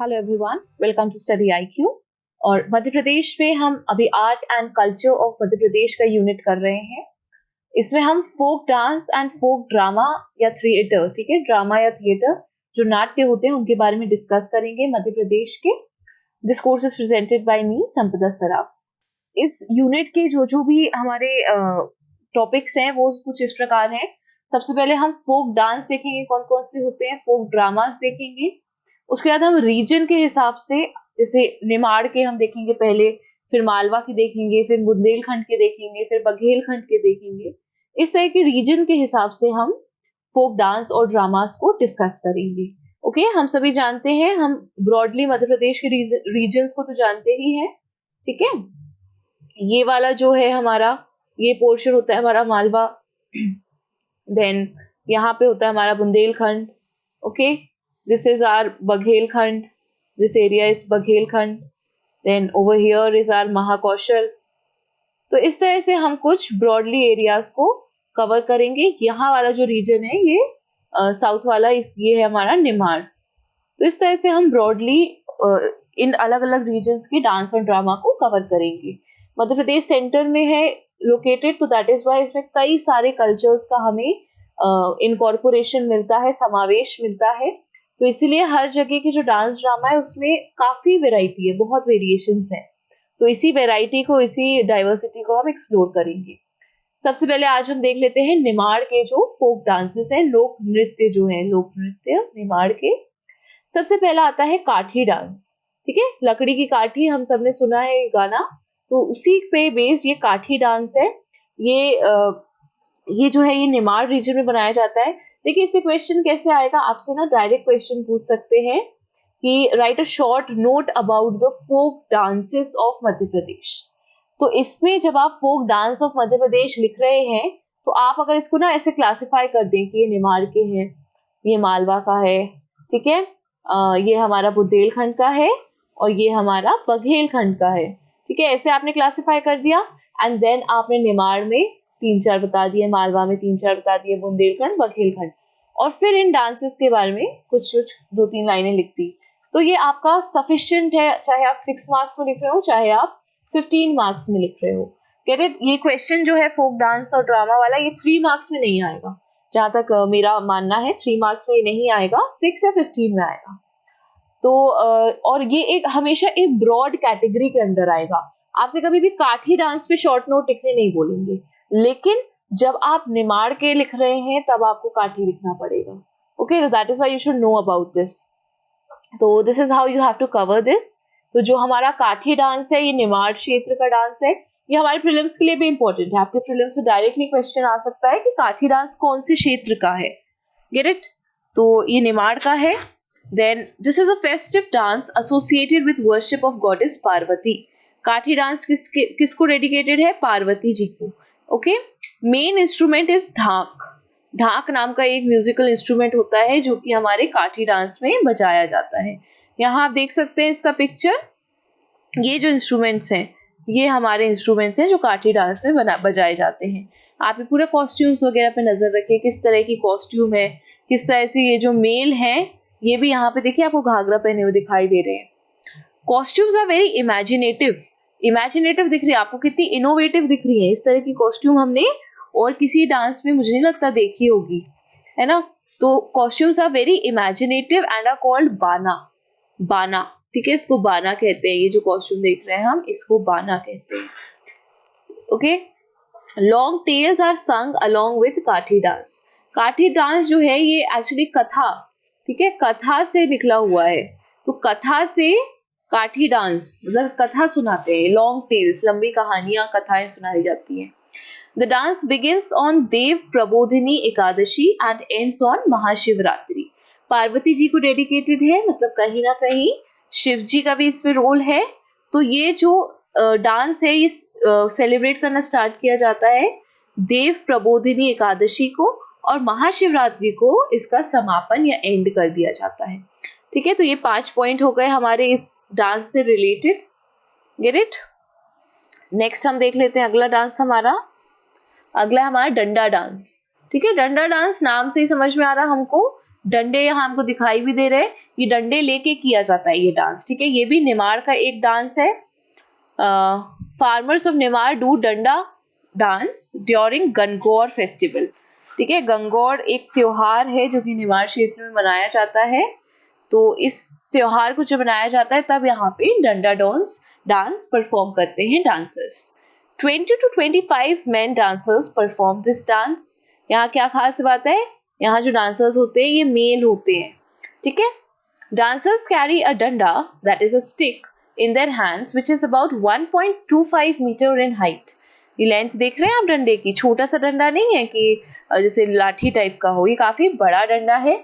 Hello everyone, welcome to study IQ। और मध्य प्रदेश में हम अभी art and culture of Madhya Pradesh का यूनिट कर रहे हैं। इसमें हम folk dance and folk drama या थिएटर, ठीक है, ड्रामा या थिएटर जो नाट्य होते हैं उनके बारे में डिस्कस करेंगे मध्य प्रदेश के। This course is presented by me Sampada Saraf. इस यूनिट के जो भी हमारे टॉपिक्स हैं वो कुछ इस प्रकार हैं। सबसे पहले हम फोक डांस देखेंगे, कौन कौन से होते हैं, फोक ड्रामास देखेंगे। उसके बाद हम रीजन के हिसाब से, जैसे निमाड़ के हम देखेंगे पहले, फिर मालवा के देखेंगे, फिर बुंदेलखंड के देखेंगे, फिर बघेलखंड के देखेंगे। इस तरह के रीजन के हिसाब से हम फोक डांस और ड्रामास को डिस्कस करेंगे। ओके, हम सभी जानते हैं, हम ब्रॉडली मध्य प्रदेश के रीजन्स को तो जानते ही हैं, ठीक है। ये वाला जो है हमारा, ये पोर्शन होता है हमारा मालवा, देन यहाँ पे होता है हमारा Bundelkhand. Okay, this is our Baghelkhand. This area is Baghelkhand. Then over here is our Mahakaushal. तो इस तरह से हम कुछ ब्रॉडली एरियाज को कवर करेंगे। यहाँ वाला जो रीजन है ये साउथ वाला, ये है हमारा निमाड़। तो इस तरह से हम ब्रॉडली इन अलग अलग रीजन्स के डांस और ड्रामा को कवर करेंगे। मध्य प्रदेश सेंटर में है लोकेटेड, तो दैट इज वाई इसमें कई सारे कल्चर्स का हमें इनकॉर्पोरेशन मिलता है, समावेश मिलता है। तो इसीलिए हर जगह की जो डांस ड्रामा है उसमें काफी वैरायटी है, बहुत वेरिएशंस हैं। तो इसी वैरायटी को, इसी डाइवर्सिटी को हम एक्सप्लोर करेंगे। सबसे पहले आज हम देख लेते हैं निमाड़ के जो फोक डांसेस हैं, लोक नृत्य जो है, लोक नृत्य निमाड़ के। सबसे पहला आता है काठी डांस, ठीक है। लकड़ी की काठी, हम सबने सुना है ये गाना, तो उसी पे बेस्ड ये काठी डांस है। ये जो है ये निमाड़ रीजन में बनाया जाता है। देखिए इससे क्वेश्चन कैसे आएगा, आपसे ना डायरेक्ट क्वेश्चन पूछ सकते हैं कि write a short note about the folk dances of Madhya Pradesh. तो इसमें जब आप फोक डांस ऑफ मध्य प्रदेश लिख रहे हैं तो आप अगर इसको ना ऐसे क्लासिफाई कर दें कि ये निमाड़ के हैं, ये मालवा का है, ठीक है, ये हमारा बुंदेलखंड का है और ये हमारा बघेलखंड का है, ठीक है। ऐसे आपने क्लासिफाई कर दिया एंड देन आपने निमाड़ में 3-4 बता दिए, मालवा में 3-4 बता दिए, बुंदेलखंड, बघेलखंड, और फिर इन डांसेस के बारे में कुछ 2-3 लाइनें लिख दी। तो ये आपका सफिशिएंट है, चाहे आप 6 मार्क्स में लिख रहे हो, चाहे आप 15 मार्क्स में लिख रहे हो। कह रहे ये क्वेश्चन जो है फोक डांस और ड्रामा वाला, ये 3 मार्क्स में नहीं आएगा, जहां तक मेरा मानना है 3 मार्क्स में ये नहीं आएगा, 6 या 15 में आएगा। तो और ये एक हमेशा एक ब्रॉड कैटेगरी के अंदर आएगा। आपसे कभी भी काठी डांस पे शॉर्ट नोट लिखने नहीं बोलेंगे, लेकिन जब आप निमाड़ के लिख रहे हैं तब आपको काठी लिखना पड़ेगा। Okay, that is why you should know about this. तो this is how you have to cover this. तो जो हमारा काठी डांस है, ये निमाड़ क्षेत्र का डांस है। ये हमारे प्रीलिम्स के लिए भी इंपॉर्टेंट है। आपके प्रीलिम्स में डायरेक्टली क्वेश्चन आ सकता है कि काठी डांस कौन से क्षेत्र का है, गेट इट। तो ये निमाड़ का है। Then this is a festive dance associated with worship of goddess Parvati. काठी डांस किसको डेडिकेटेड है? पार्वती जी को। ओके, मेन इंस्ट्रूमेंट इज ढाक। ढाक नाम का एक म्यूजिकल इंस्ट्रूमेंट होता है जो कि हमारे काठी डांस में बजाया जाता है। यहाँ आप देख सकते हैं इसका पिक्चर। ये जो इंस्ट्रूमेंट्स हैं ये हमारे इंस्ट्रूमेंट्स हैं जो काठी डांस में बजाए जाते हैं। आप ये पूरे कॉस्ट्यूम्स वगैरह पे नजर रखिए, किस तरह की कॉस्ट्यूम है, किस तरह से ये जो मेल है, ये भी यहाँ पे देखिए आपको घाघरा पहने हुए दिखाई दे रहे हैं। कॉस्ट्यूम्स आर वेरी इमेजिनेटिव दिख रही है आपको, कितनी इनोवेटिव दिख रही है। इस तरह की कॉस्ट्यूम हमने और किसी डांस में मुझे नहीं लगता देखी होगी, है ना। तो costumes are very imaginative and are called bana, ठीक है, इसको बाना कहते हैं। ये जो कॉस्ट्यूम देख रहे हैं हम, इसको बाना कहते हैं। ओके, लॉन्ग टेल्स आर संग अलोंग विद काठी डांस। काठी डांस जो है ये एक्चुअली कथा, ठीक है, कथा से निकला हुआ है। तो कथा से काठी डांस मतलब कथा सुनाते हैं। लॉन्ग टेल्स, लंबी कहानियां, कथाएं सुनाई जाती हैं। The dance begins on Dev Prabodhini Ekadashi and ends on Mahashivratri. Parvati ji को डेडिकेटेड है, मतलब कहीं ना कहीं शिव जी का भी इसमें रोल है। तो ये जो डांस है ये सेलिब्रेट करना स्टार्ट किया जाता है देव प्रबोधिनी एकादशी को, और महाशिवरात्रि को इसका समापन या एंड कर दिया जाता है। ठीक है, तो ये 5 पॉइंट हो गए हमारे इस डांस से रिलेटेड, गेट इट। नेक्स्ट हम देख लेते हैं अगला डांस हमारा। अगला हमारा डंडा डांस। ठीक है, डंडा डांस नाम से ही समझ में आ रहा हमको डंडे यहाँ हमको दिखाई भी दे रहे हैं, ये डंडे लेके किया जाता है ये डांस, ठीक है। ये भी निमाड़ का एक डांस है। फार्मर्स ऑफ निमाड़ डू डंडा डांस ड्यूरिंग गणगौर फेस्टिवल, ठीक है। गणगौर एक त्योहार है जो कि निमाड़ क्षेत्र में मनाया जाता है। तो इस त्योहार को जब मनाया जाता है तब यहाँ पे डंडा डांस परफॉर्म करते हैं dancers. 20 to 25 men dancers perform this dance। यहाँ क्या खास बात है, यहाँ जो डांसर्स होते हैं ये मेल होते हैं, ठीक है। Dancers carry a danda, that is a stick, in their hands, which is about 1.25 meter in height। ये लेंथ देख रहे हैं आप डंडे की, छोटा सा डंडा नहीं है कि जैसे लाठी टाइप का हो, ये काफी बड़ा डंडा है,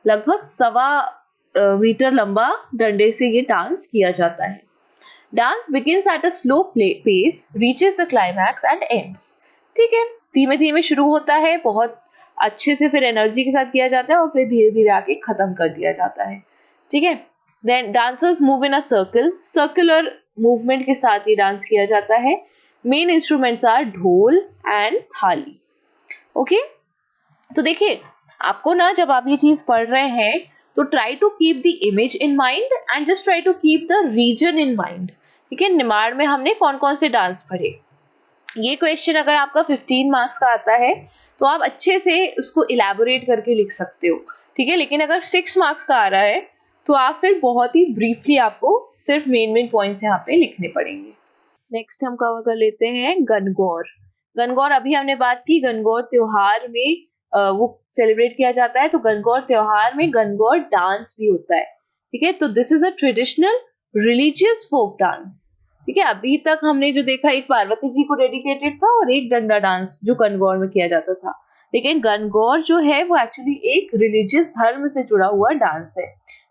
लगभग 1.25 मीटर लंबा डंडे से ये डांस किया जाता है। Dance begins at a slow pace, reaches the climax and ends। ठीक है, धीमे धीमे शुरू होता है, बहुत अच्छे से फिर एनर्जी के साथ किया जाता है और फिर धीरे धीरे आके खत्म कर दिया जाता है, ठीक है। Then dancers move in a circle, circular movement के साथ ये डांस किया जाता है। Main instruments are ढोल and थाली, ओके। तो देखिए, आपको ना जब आप ये चीज पढ़ रहे हैं तो try to keep the image in mind and just try to keep the region in mind, ठीक है। निमाड़ में हमने कौन कौन से डांस पढ़े, ये क्वेश्चन अगर आपका 15 मार्क्स का आता है तो आप अच्छे से उसको इलेबोरेट करके लिख सकते हो, ठीक है। लेकिन अगर 6 मार्क्स का आ रहा है तो आप फिर बहुत ही ब्रीफली आपको सिर्फ मेन पॉइंट्स यहाँ पे लिखने पड़ेंगे। नेक्स्ट हम कवर कर लेते हैं गणगौर। गणगौर अभी हमने बात की, गणगौर त्योहार में वो सेलिब्रेट किया जाता है, तो गणगौर त्योहार में गणगौर डांस भी होता है, ठीक है। तो this is a traditional religious folk dance, ठीक है। अभी तक हमने जो देखा एक पार्वती जी को डेडिकेटेड था और एक डंडा डांस जो गणगौर में किया जाता था, लेकिन गणगौर जो है वो एक्चुअली एक रिलीजियस धर्म से जुड़ा हुआ डांस है।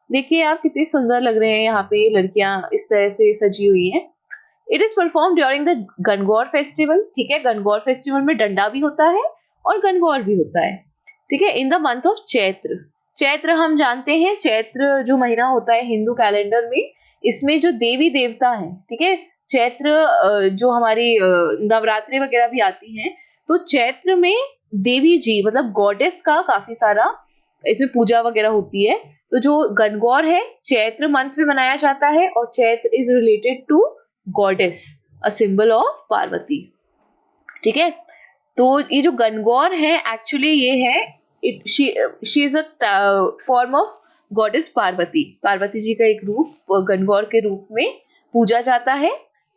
देखिए आप कितनी सुंदर लग रहे हैं, यहाँ पे लड़कियां इस तरह से सजी हुई हैं। It is perform during the Gangaur festival, ठीक है। गणगौर फेस्टिवल में डंडा भी होता है और गणगौर भी होता है, ठीक है। In the month of Chaitra, Chaitra हम जानते हैं, चैत्र जो महीना होता है हिंदू कैलेंडर में, इसमें जो देवी देवता हैं, ठीक है। चैत्र जो हमारी नवरात्रि वगैरह भी आती हैं, तो चैत्र में देवी जी मतलब गॉडेस का काफी सारा इसमें पूजा वगैरह होती है। तो जो गणगौर है चैत्र मंथ में मनाया जाता है और Chaitra is related to goddess, a symbol of Parvati, ठीक है। तो ये जो गणगौर है एक्चुअली ये है she is a form of goddess Parvati, Parvati ji का एक रूप गणगौर के रूप में पूजा जाता है।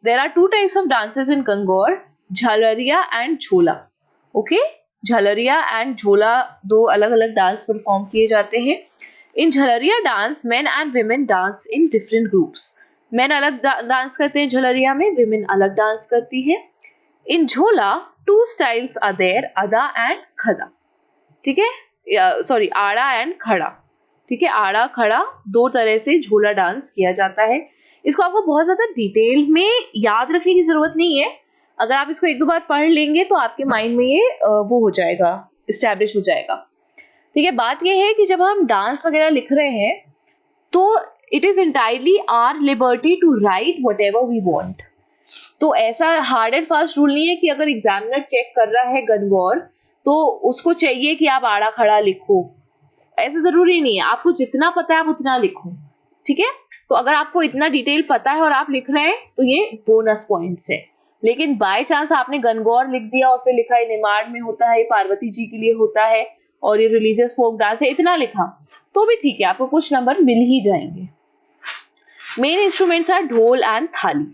There are 2 types of dances in Gangaur, Jhalariya and Jhola, okay. Jhalariya and Jhola 2 अलग अलग डांस परफॉर्म किए जाते हैं। In Jhalariya dance men and women dance in different groups, men अलग डांस करते हैं झालरिया में, विमेन अलग डांस करती है। इन झोला 2 styles are there, अदा एंड खड़ा, ठीक है, सॉरी आड़ा एंड खड़ा, ठीक है। आड़ा खड़ा 2 तरह से झोला डांस किया जाता है। इसको आपको बहुत ज्यादा डिटेल में याद रखने की जरूरत नहीं है, अगर आप इसको 1-2 बार पढ़ लेंगे तो आपके माइंड में ये वो हो जाएगा, इस्टेब्लिश हो जाएगा, ठीक है। बात ये है कि जब हम डांस वगैरह लिख रहे हैं तो it is entirely our liberty to write whatever we want. तो ऐसा हार्ड एंड फास्ट रूल नहीं है कि अगर एग्जामिनर चेक कर रहा है गणगौर तो उसको चाहिए कि आप आड़ा खड़ा लिखो, ऐसा जरूरी नहीं है। आपको जितना पता है आप उतना लिखो, ठीक है। तो अगर आपको इतना डिटेल पता है और आप लिख रहे हैं तो ये बोनस पॉइंट्स है। लेकिन बाय चांस आपने गणगौर लिख दिया और फिर लिखा है निमाड़ में होता है, पार्वती जी के लिए होता है और ये रिलीजियस फोक डांस है, इतना लिखा तो भी ठीक है, आपको कुछ नंबर मिल ही जाएंगे। Main instruments are dhol and थाली।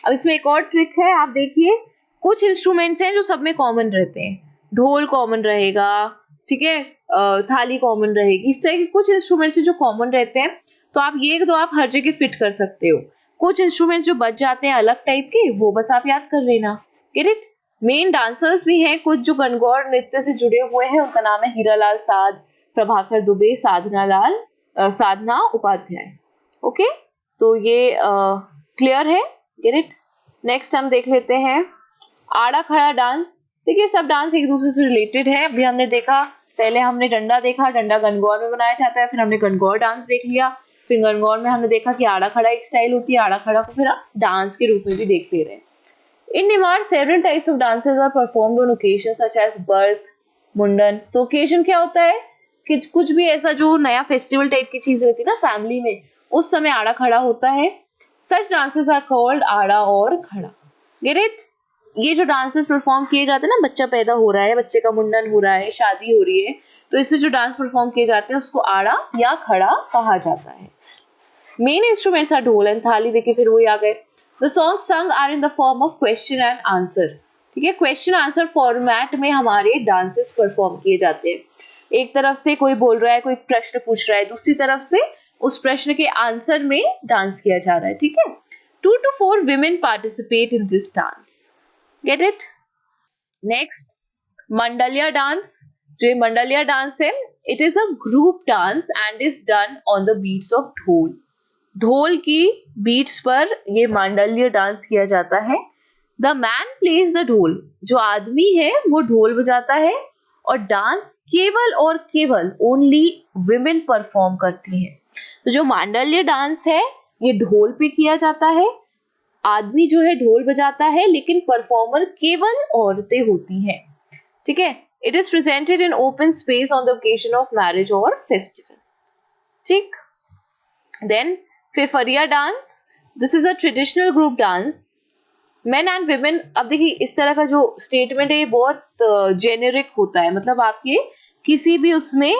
अब इसमें एक और ट्रिक है, आप देखिए कुछ इंस्ट्रूमेंट्स हैं जो सब में कॉमन रहते हैं, ढोल कॉमन रहेगा, ठीक है, थाली कॉमन रहेगी, इस तरह के कुछ इंस्ट्रूमेंट्स जो कॉमन रहते हैं तो आप ये तो आप हर जगह फिट कर सकते हो। कुछ इंस्ट्रूमेंट्स जो बच जाते हैं अलग टाइप के, वो बस आप याद कर लेना, गेट इट। मेन डांसर्स भी हैं कुछ जो गणगौर नृत्य से जुड़े हुए हैं, उनका नाम है हीरालाल साध, प्रभाकर दुबे, साधना उपाध्याय, ओके। तो ये क्लियर है, गेट इट। नेक्स्ट हम देख लेते हैं आड़ा खड़ा डांस। देखिए सब डांस एक दूसरे से रिलेटेड है। अभी हमने देखा, पहले हमने डंडा देखा, डंडा गणगौर में बनाया जाता है, फिर हमने गणगौर डांस देख लिया, फिर गणगौर में हमने देखा कि आड़ा खड़ा एक स्टाइल होती है, आड़ा खड़ा को फिर आप डांस के रूप में भी देख ले रहे हैं। In Nimar several types of dances are performed on occasion such as birth, mundan. तो ओकेजन क्या होता है कुछ भी ऐसा जो नया फेस्टिवल टाइप की चीज रहती है ना फैमिली में, उस समय आड़ा खड़ा होता है. सच डांसेस आर कॉल्ड आड़ा और खड़ा. Get it? ये जो डांसेस परफॉर्म किए जाते हैं ना, बच्चा पैदा हो रहा है, बच्चे का मुंडन हो रहा है, शादी हो रही है, तो इसमें जो डांस परफॉर्म किए जाते हैं उसको आड़ा या खड़ा कहा जाता है. Main instruments are dhol and thali. देखिए फिर वही आ गए. The song sung are in the form of question and answer. ठीक है, क्वेश्चन आंसर फॉर्मेट में हमारे डांसेस परफॉर्म किए जाते हैं. एक तरफ से कोई बोल रहा है, कोई प्रश्न पूछ रहा है, दूसरी तरफ से उस प्रश्न के आंसर में डांस किया जा रहा है. ठीक है. 2 to 4 women participate in this dance. Get it? Next, Mandalya dance. जो मंडलिया डांस है, it is a group dance and is done on the beats of ढोल. ढोल की बीट्स पर ये मांडल्य डांस किया जाता है. द मैन प्लेज द ढोल. जो आदमी है वो ढोल बजाता है और डांस केवल और केवल ओनली विमेन परफॉर्म करती है. तो जो मांडल्य डांस है ये ढोल पे किया जाता है. आदमी जो है ढोल बजाता है, लेकिन परफॉर्मर केवल औरतें होती हैं. ठीक है. It is presented in open space on the occasion of marriage और फेस्टिवल. ठीक. Then Fifariya dance. This is a traditional group dance. Men and women. अब देखिए इस तरह का जो स्टेटमेंट है ये बहुत जेनेरिक होता है, मतलब आपके किसी भी उसमें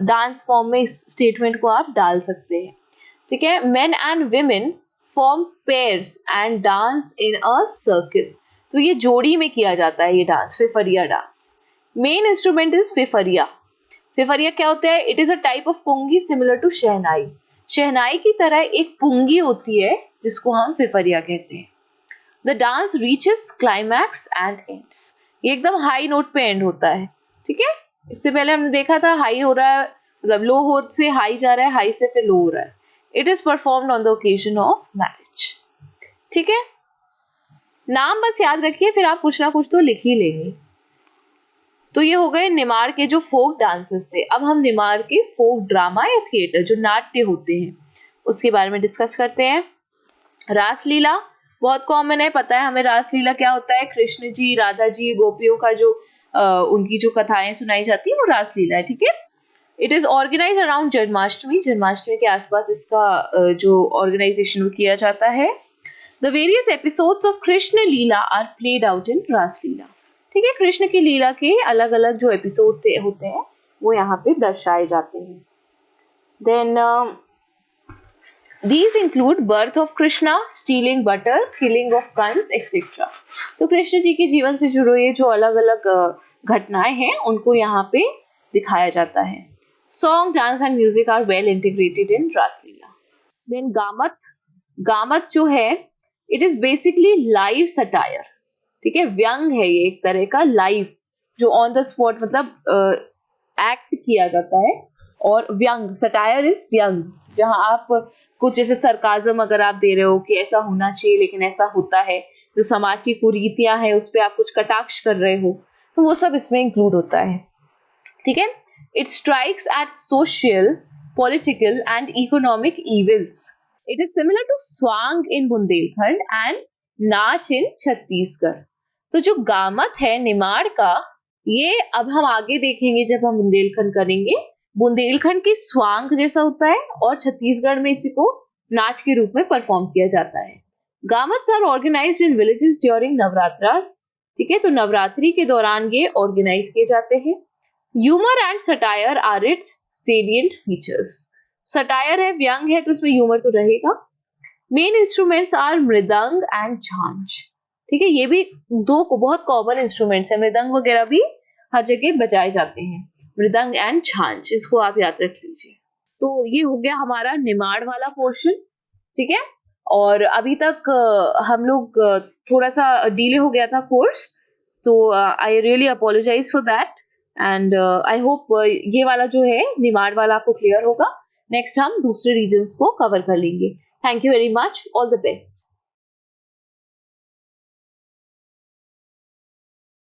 डांस फॉर्म में इस स्टेटमेंट को आप डाल सकते हैं. ठीक है. Men and women form pairs and dance in a circle. तो ये जोड़ी में किया जाता है ये dance, Fifariya dance. Main instrument is Fifariya. Fifariya क्या होता है? It is a type of pungi similar to shehnai. Shehnai की तरह एक पुंगी होती है जिसको हम फिफरिया कहते हैं. The dance reaches climax and ends. ये एकदम हाई नोट पे एंड होता है. ठीक है. इससे पहले हमने देखा था हाई हो रहा है, मतलब लो हो से हाई जा रहा है, हाई से फिर लो हो रहा है. It is performed on the occasion of marriage. ठीक है. नाम बस याद रखिए, फिर आप कुछ ना कुछ तो लिख ही लेंगे. तो ये हो गए निमाड़ के जो फोक डांसेस थे. अब हम निमाड़ के फोक ड्रामा या थिएटर जो नाट्य होते हैं उसके बारे में डिस्कस करते हैं. रासलीला बहुत कॉमन है, पता है हमें रासलीला क्या होता है. कृष्ण जी, राधा जी, गोपियों का जो उनकी जो कथाएं सुनाई जाती है वो रासलीला है. ठीक है. It is organise around Janmashtami. Janmashtami के आसपास इसका जो ऑर्गेनाइजेशन किया जाता है. The various episodes of Krishna Leela are played out in Raslila. ठीक है. कृष्ण की लीला के अलग अलग जो एपिसोड होते हैं वो यहाँ पे दर्शाए जाते हैं. Then these include birth of Krishna, stealing butter, killing of Kans, etc. तो कृष्ण जी के जीवन से जुड़े ये जो अलग अलग घटनाएं हैं उनको यहाँ पे दिखाया जाता है. Song, dance and music are well integrated in Raslila. Then गामत. गामत जो है it is basically live satire. ठीक है. व्यंग है ये एक तरह का, लाइव जो ऑन द स्पॉट मतलब एक्ट किया जाता है. और व्यंग, सटायर इज व्यंग, जहां आप कुछ जैसे सरकाजम अगर आप दे रहे हो कि ऐसा होना चाहिए लेकिन ऐसा होता है, जो समाज की कुरीतियां हैं उस पर आप कुछ कटाक्ष कर रहे हो, तो वो सब इसमें इंक्लूड होता है. ठीक है. It strikes at social, political and economic evils. It is similar to Swang in Bundelkhand and नाच इन छत्तीसगढ़. तो जो गामत है निमाड़ का, ये अब हम आगे देखेंगे जब हम बुंदेलखंड करेंगे. बुंदेलखंड की स्वांग जैसा होता है और छत्तीसगढ़ में इसी को नाच के रूप में परफॉर्म किया जाता है. Gammats are organised in villages during Navratras. ठीक है. तो नवरात्रि के दौरान ये ऑर्गेनाइज किए जाते हैं. Humour and satire are its salient features. Satire है, व्यंग है, तो इसमें ह्यूमर तो रहेगा. Main instruments are mridang and jhanjh. ठीक है. ये भी दो बहुत कॉमन इंस्ट्रूमेंट्स है. मृदंग वगैरह भी हर जगह बजाए जाते हैं. मृदंग एंड झांझ, इसको आप याद रख लीजिए. तो ये हो गया हमारा निमाड़ वाला पोर्शन. ठीक है. और अभी तक हम लोग थोड़ा सा डिले हो गया था कोर्स, तो I really apologise for that and I hope ये वाला जो है निमाड़ वाला आपको क्लियर होगा. नेक्स्ट हम दूसरे रीजन्स को कवर कर लेंगे. Thank you very much. All the best.